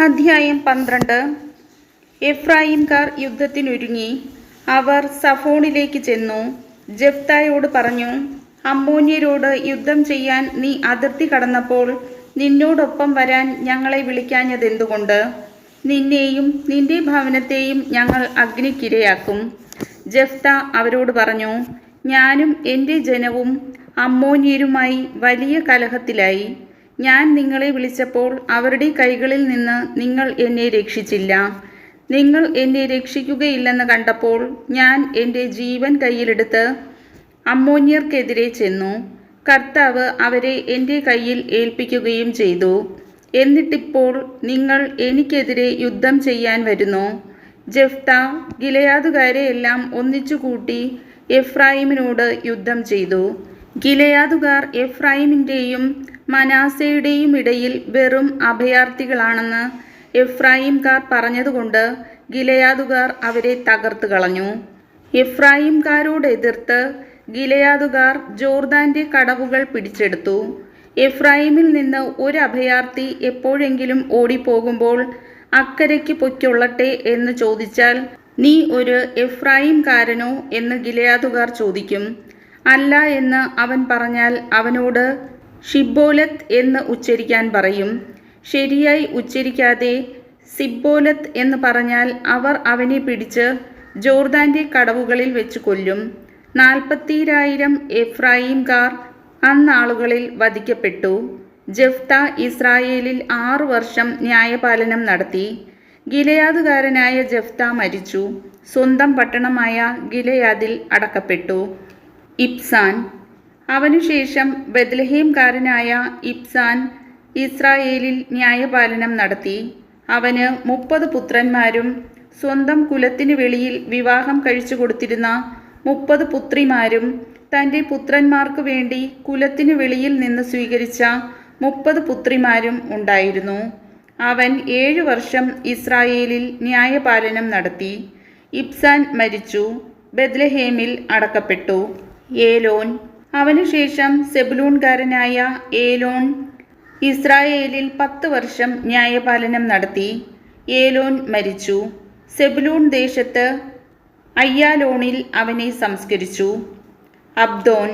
അധ്യായം 12. എഫ്രായിംകാർ യുദ്ധത്തിനൊരുങ്ങി. അവർ സഫോണിലേക്ക് ചെന്നു. ജെഫ്തായോട് പറഞ്ഞു, അമ്മോന്യരോട് യുദ്ധം ചെയ്യാൻ നീ അതിർത്തി കടന്നപ്പോൾ നിന്നോടൊപ്പം വരാൻ ഞങ്ങളെ വിളിക്കാഞ്ഞതെന്തുകൊണ്ട്? നിന്നെയും നിന്റെ ഭവനത്തെയും ഞങ്ങൾ അഗ്നിക്കിരയാക്കും. ജെഫ്ത അവരോട് പറഞ്ഞു, ഞാനും എൻ്റെ ജനവും അമ്മോന്യരുമായി വലിയ കലഹത്തിലായി. ഞാൻ നിങ്ങളെ വിളിച്ചപ്പോൾ അവരുടെ കൈകളിൽ നിന്ന് നിങ്ങൾ എന്നെ രക്ഷിച്ചില്ല. നിങ്ങൾ എന്നെ രക്ഷിക്കുകയില്ലെന്ന് കണ്ടപ്പോൾ ഞാൻ എൻ്റെ ജീവൻ കയ്യിലെടുത്ത് അമ്മോന്യർക്കെതിരെ ചെന്നു. കർത്താവ് അവരെ എൻ്റെ കയ്യിൽ ഏൽപ്പിക്കുകയും ചെയ്തു. എന്നിട്ടിപ്പോൾ നിങ്ങൾ എനിക്കെതിരെ യുദ്ധം ചെയ്യാൻ വരുന്നു. ജെഫ്ത ഗിലെയാദുകാരെയെല്ലാം ഒന്നിച്ചുകൂട്ടി എഫ്രായിമിനോട് യുദ്ധം ചെയ്തു. ഗിലെയാദുകാർ എഫ്രായിമിൻ്റെയും മനാസയുടെയും ഇടയിൽ വെറും അഭയാർത്ഥികളാണെന്ന് എഫ്രായിംകാർ പറഞ്ഞതുകൊണ്ട് ഗിലെയാദുകാർ അവരെ തകർത്ത് കളഞ്ഞു. എഫ്രായിംകാരോട് എതിർത്ത് ഗിലെയാദുകാർ ജോർദാന്റെ കടവുകൾ പിടിച്ചെടുത്തു. എഫ്രായിമിൽ നിന്ന് ഒരു അഭയാർത്ഥി എപ്പോഴെങ്കിലും ഓടിപ്പോകുമ്പോൾ അക്കരയ്ക്ക് പൊയ്ക്കൊള്ളട്ടെ എന്ന് ചോദിച്ചാൽ, നീ ഒരു എഫ്രായിംകാരനോ എന്ന് ഗിലെയാദുകാർ ചോദിക്കും. അല്ല എന്ന് അവൻ പറഞ്ഞാൽ അവനോട് ഷിബ്ബോലത്ത് എന്ന് ഉച്ചരിക്കാൻ പറയും. ശരിയായി ഉച്ചരിക്കാതെ സിബ്ബോലത്ത് എന്ന് പറഞ്ഞാൽ അവർ അവനെ പിടിച്ച് ജോർദാന്റെ കടവുകളിൽ വെച്ച് കൊല്ലും. 40,000 എഫ്രായിംകാർ അന്നാളുകളിൽ വധിക്കപ്പെട്ടു. ജെഫ്ത ഇസ്രായേലിൽ 6 വർഷം ന്യായപാലനം നടത്തി. ഗിലെയാദുകാരനായ ജെഫ്ത മരിച്ചു. സ്വന്തം പട്ടണമായ ഗിലെയാദിൽ അടക്കപ്പെട്ടു. ഇബ്സാൻ. അവനുശേഷം ബെത്ലഹേംകാരനായ ഇബ്സാൻ ഇസ്രായേലിൽ ന്യായപാലനം നടത്തി. അവന് 30 പുത്രന്മാരും സ്വന്തം കുലത്തിനു വെളിയിൽ വിവാഹം കഴിച്ചു കൊടുത്തിരുന്ന 30 പുത്രിമാരും തൻ്റെ പുത്രന്മാർക്കു വേണ്ടി കുലത്തിനു വെളിയിൽ നിന്ന് സ്വീകരിച്ച 30 പുത്രിമാരും ഉണ്ടായിരുന്നു. അവൻ 7 വർഷം ഇസ്രായേലിൽ ന്യായപാലനം നടത്തി. ഇബ്സാൻ മരിച്ചു, ബെത്ലഹേമിൽ അടക്കപ്പെട്ടു. ഏലോൻ. അവനുശേഷം സെബുലൂൺകാരനായ ഏലോൻ ഇസ്രായേലിൽ 10 വർഷം ന്യായപാലനം നടത്തി. ഏലോൻ മരിച്ചു. സെബുലൂൺ ദേശത്ത് അയ്യാലോണിൽ അവനെ സംസ്കരിച്ചു. അബ്ദോൻ.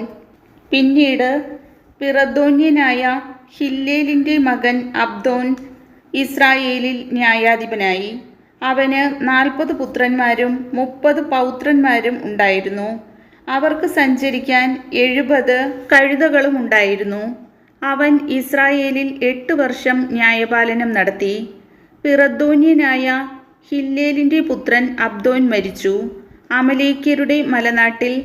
പിന്നീട് പിറദോന്യനായ ഹില്ലേലിൻ്റെ മകൻ അബ്ദോൻ ഇസ്രായേലിൽ ന്യായാധിപനായി. അവന് 40 പുത്രന്മാരും 30 പൗത്രന്മാരും ഉണ്ടായിരുന്നു. അവർക്ക് സഞ്ചരിക്കാൻ 70 കഴുതകളും ഉണ്ടായിരുന്നു. അവൻ ഇസ്രായേലിൽ 8 വർഷം ന്യായപാലനം നടത്തി. പിറദോന്യനായ ഹില്ലേലിൻ്റെ പുത്രൻ അബ്ദോൻ മരിച്ചു. അമലേക്യരുടെ മലനാട്ടിൽ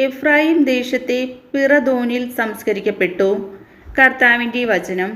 എഫ്രായിം ദേശത്തെ പിറദോനിൽ സംസ്കരിക്കപ്പെട്ടു. കർത്താവിൻ്റെ വചനം.